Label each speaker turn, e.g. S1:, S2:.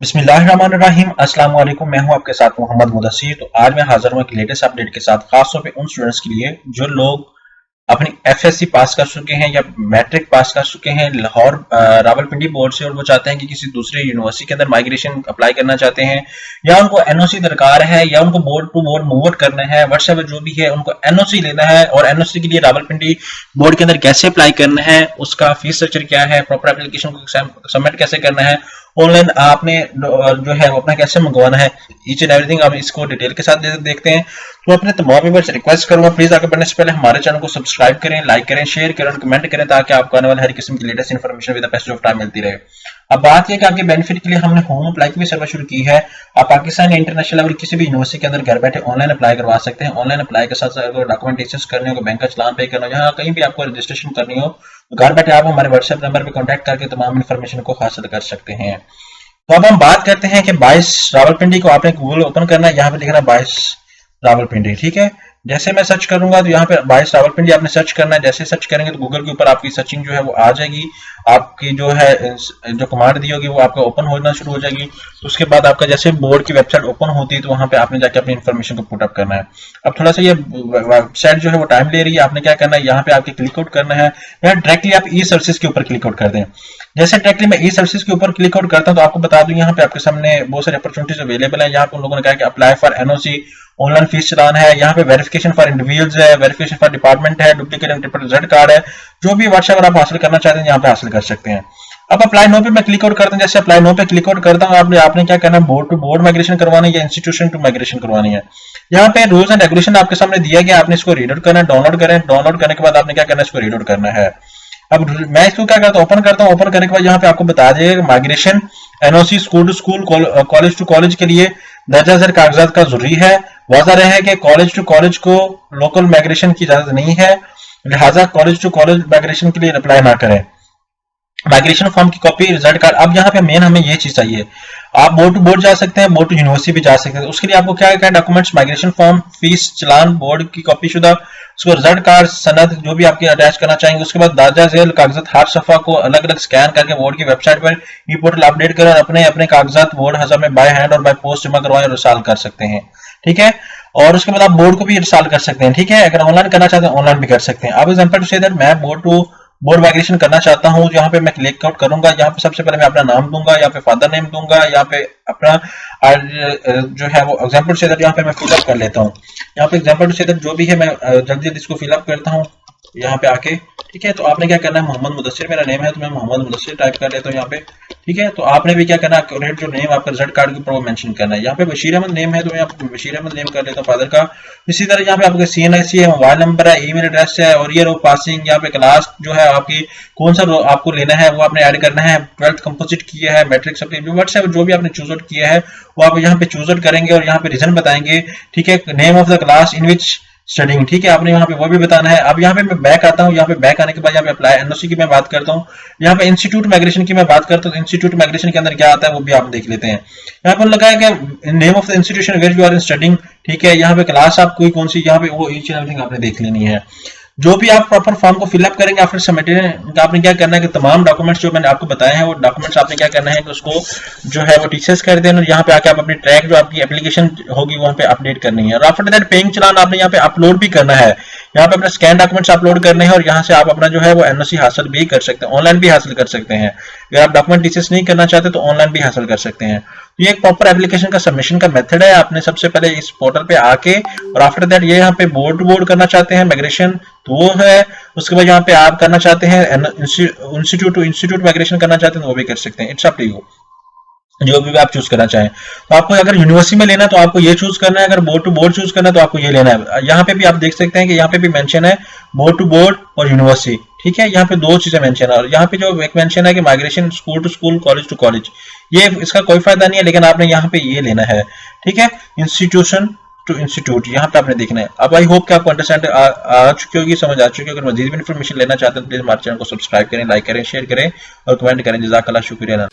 S1: बिस्मिल्लाहिर्रहमानिर्रहीम। अस्सलाम वालेकुम। मैं हूं आपके साथ मोहम्मद मुदस्सिर। तो आज मैं हाजिर हूं एक लेटेस्ट अपडेट के साथ, खासतौर पे उन स्टूडेंट्स के लिए जो लोग अपनी एफएससी पास कर चुके हैं या मैट्रिक पास कर चुके हैं लाहौर रावलपिंडी बोर्ड से, और वो चाहते हैं कि किसी दूसरे यूनिवर्सिटी के अंदर माइग्रेशन अप्लाई करना चाहते हैं, या उनको एनओसी दरकार है, या उनको बोर्ड टू बोर्ड मूव करना है, व्हाट्सएप जो भी है उनको एनओसी लेना है। और एनओसी के लिए रावलपिंडी बोर्ड के अंदर कैसे अप्लाई करना है, उसका फीस स्ट्रक्चर क्या है, प्रॉपर एप्लीकेशन को सबमिट कैसे करना है, ऑनलाइन आपने जो है वो अपना कैसे मंगवाना है, ईच एंड एवरीथिंग हम इसको डिटेल के साथ देखते हैं। तो अपने तमाम व्यूअर्स रिक्वेस्ट करूंगा, प्लीज आगे बढ़ने से पहले हमारे चैनल को सब्सक्राइब करें, लाइक करें, शेयर करें और कमेंट करें, ताकि आपको आने वाले हर किस्म की latest information with the passage of time मिलती रहे। अब बात यह कि आपके बेनिफिट के लिए हमने होम अप्लाई की भी सर्विस शुरू की है। आप पाकिस्तान या इंटरनेशनल लेवल किसी भी यूनिवर्सिटी के अंदर घर बैठे ऑनलाइन अप्लाई करवा सकते हैं। ऑनलाइन अप्लाई के साथ साथ अगर डॉक्यूमेंटेशन करनी हो, बैंक का चलान पे करना हो, यहाँ कहीं भी आपको रजिस्ट्रेशन करनी हो, तो घर बैठे आप हमारे व्हाट्सएप नंबर पर कॉन्टैक्ट करके तमाम इन्फॉर्मेशन को हासिल कर सकते हैं। तो अब हम बात करते हैं कि 22 रावलपिंडी को आपने गूगल ओपन करना है, यहाँ पे लिखना 22 रावलपिंडी। ठीक है, जैसे मैं सर्च करूंगा तो यहाँ पे 22 रावलपिंडी आपने सर्च करना है। जैसे सर्च करेंगे तो गूगल के ऊपर आपकी सर्चिंग जो है वो आ जाएगी, आपकी जो है जो कमांड दी होगी वो आपका ओपन होना शुरू हो जाएगी। तो उसके बाद आपका जैसे बोर्ड की वेबसाइट ओपन होती है तो वहां पे आपने जाके अपनी इन्फॉर्मेशन को पुट अप करना है। अब थोड़ा सा ये वेबसाइट जो है वो टाइम ले रही है, आपने क्या करना है, यहाँ पे आपके क्लिक आउट करना है, या डायरेक्टली आप ई सर्विसेज के ऊपर क्लिक आउट कर दें। जैसे डायरेक्टली मैं ई सर्विसेज के ऊपर क्लिक आउट करता हूं तो आपको बता दूं यहाँ पे आपके सामने बहुत सारी अपॉर्चुनिटीज अवेलेबल है। यहाँ पे उन लोगों ने कहा कि apply for NOC, online fees challan है, यहाँ पे वेरिफिकेशन फॉर इंडिविजुअल्स है, वेरिफिकेशन फॉर डिपार्टमेंट है, duplicate and triple result card है। जो भी व्हाट्सएप आप हासिल करना चाहते हैं यहाँ पे हासिल कर सकते हैं। अब अप्लाई नो पे मैं क्लिक आउट करता हूँ। जैसे अप्लाई नो पे क्लिक आउट करता हूँ, आपने क्या करना है, बोर्ड टू बोर्ड माइग्रेशन करवानी है या इंस्टीट्यूशन टू माइग्रेशन करवानी है। यहाँ पे रूल्स एंड रेगुलेशन आपके सामने दिया गया, आपने इसको रीड आउट करना है, डाउनलोड करें। डाउनलोड करने के बाद आपने क्या करना है, इसको रीड आउट करना है। अब मैं इसको क्या करता हूँ, ओपन करता हूँ। ओपन करने के बाद यहाँ पे आपको बता देगा migration NOC school to school, college to college के लिए दर्जा ज़ेल कागजात का जरूरी है। वाज़ा रहे है कि कॉलेज टू कॉलेज को लोकल माइग्रेशन की इजाजत नहीं है, लिहाजा कॉलेज टू कॉलेज माइग्रेशन के लिए अप्लाई ना करें। माइग्रेशन फॉर्म की कॉपी, रिजल्ट कार्ड। अब यहाँ पे मेन हमें ये चीज चाहिए, आप बोर्ड टू बोर्ड जा सकते हैं, बोर्ड टू यूनिवर्सिटी भी जा सकते हैं। उसके लिए आपको क्या क्या डॉक्यूमेंट्स, माइग्रेशन फॉर्म, फीस चलान, बोर्ड की कॉपी शुदा, उसको रिजल्ट कार्ड, सनद जो भी आपके अटैच करना चाहेंगे। उसके बाद दर्जा झेल कागजात हर सफा को अलग अलग स्कैन करके बोर्ड की वेबसाइट पर ई पोर्टल अपडेट करें और अपने अपने कागजात बोर्ड हज़ार में बाय हैंड और बाय पोस्ट जमा करवाएं और रिसाल कर सकते हैं। ठीक है, और उसके बाद आप बोर्ड को भी रिसाल कर सकते हैं। ठीक है, अगर ऑनलाइन करना चाहते हैं ऑनलाइन भी कर सकते हैं। अब एग्जांपल टू से दैट मैं बोर्ड टू बोर्ड माइग्रेशन करना चाहता हूं, यहाँ पे मैं क्लिक आउट करूंगा। यहाँ पे सबसे पहले मैं अपना नाम दूंगा, यहाँ पे फादर नेम दूंगा, यहाँ पे अपना जो है वो एग्जांपल टू से दैट यहाँ पे मैं फिलअप कर लेता हूँ। यहाँ पे एग्जांपल टू से दैट जो भी है मैं जल्दी जल्दी इसको फिलअप करता हूँ यहाँ पे आके। ठीक है, तो आपने क्या करना है, मोहम्मद मुदस्सिर मेरा नेम है तो मैं मोहम्मद मुदस्सिर टाइप कर लेता हूँ यहाँ पे। ठीक है, तो आपने भी क्या करना है, एक्यूरेट जो नेम आपका रिजल्ट कार्ड के ऊपर वो मेंशन करना है। यहाँ पे बशीर अहमद नेम है तो मैं यहाँ बशीर अहमद नेम कर लेता हूँ फादर का। इसी तरह यहाँ पे आपका CNIC है, मोबाइल नंबर है, ईमेल एड्रेस है और ईयर ऑफ पासिंग, यहाँ पे क्लास जो है आपकी कौन सा आपको लेना है वो आपने ऐड करना है। 12th कंपोजिट किया है, मैट्रिक सब व्हाट्सएप जो भी आपने चूज आउट किया है वो आप यहाँ पे चूज आउट करेंगे और यहाँ पे रीजन बताएंगे। ठीक है, name of the class in which studying, ठीक है, आपने यहाँ पे वो भी बताना है। अब यहाँ पे मैं बैक आता हूँ, यहाँ पे बैक आने के बाद यहाँ पे अप्लाई एनओसी की मैं बात करता हूँ, यहाँ पे इंस्टीट्यूट माइग्रेशन की मैं बात करता हूँ। तो इंस्टीट्यूट माइग्रेशन के अंदर क्या आता है वो भी आप देख लेते हैं। यहाँ पर लगा है कि name of the institution where you are in studying. ठीक है, यहाँ पे क्लास आपको कौन सी, यहाँ पे वो ईच एंड एवरीथिंग आपने देख लेनी है। जो भी आप प्रॉपर फॉर्म को फिलअप करेंगे आफ्टर सबमिटिंग, आपने क्या करना है कि तमाम डॉक्यूमेंट्स जो मैंने आपको बताए हैं वो डॉक्यूमेंट्स आपने क्या करना है कि उसको जो है वो टीचर्स कर देना, और यहाँ पे आके आप अपनी ट्रैक जो आपकी एप्लीकेशन होगी वहां पे अपडेट करनी है। और आफ्टर दैट पेइंग चलान आपने यहाँ पे अपलोड भी करना है, यहाँ पे अपने स्कैन डॉक्यूमेंट्स अपलोड करने हैं और यहाँ से आप अपना जो है वो एनओसी हासिल भी कर सकते हैं, ऑनलाइन भी हासिल कर सकते हैं। अगर आप डॉक्यूमेंट टीचर्स नहीं करना चाहते तो ऑनलाइन भी हासिल कर सकते हैं। तो ये एक प्रॉपर एप्लीकेशन का सबमिशन का मेथड है। आपने सबसे पहले इस पोर्टल पे आके और आफ्टर दैट ये यहाँ पे बोर्ड टू बोर्ड करना चाहते हैं माइग्रेशन तो वो है। उसके बाद यहाँ पे आप करना चाहते हैं इंस्टीट्यूट टू इंस्टीट्यूट माइग्रेशन करना चाहते हैं तो वो भी कर सकते हैं। इट्स अप टू यू, जो भी आप चूज करना चाहें। तो आपको अगर यूनिवर्सिटी में लेना है तो आपको ये चूज करना है, अगर बोर्ड टू बोर्ड चूज करना है तो आपको ये लेना है। यहाँ पे भी आप देख सकते हैं कि यहाँ पे भी मेंशन है बोर्ड टू बोर्ड और यूनिवर्सिटी। ठीक है, यहाँ पे दो चीजें मेंशन है और यहाँ पे जो एक मेंशन है कि migration school to school, college to college, ये इसका कोई फायदा नहीं है, लेकिन आपने यहाँ पे ये लेना है। ठीक है, इंस्टीट्यूशन टू इंस्टीट्यूट यहाँ पे आपने देखना है। अब आई होप कि आपको अंडरस्टैंड आ चुकी होगी, समझ आ चुकी होगी। अगर मजीद भी इन्फॉर्मेशन लेना चाहते हैं तो प्लीज हमारे चैनल को सब्सक्राइब करें, लाइक करें, शेयर करें और कमेंट करें। जज़ाकल्लाह, शुक्रिया।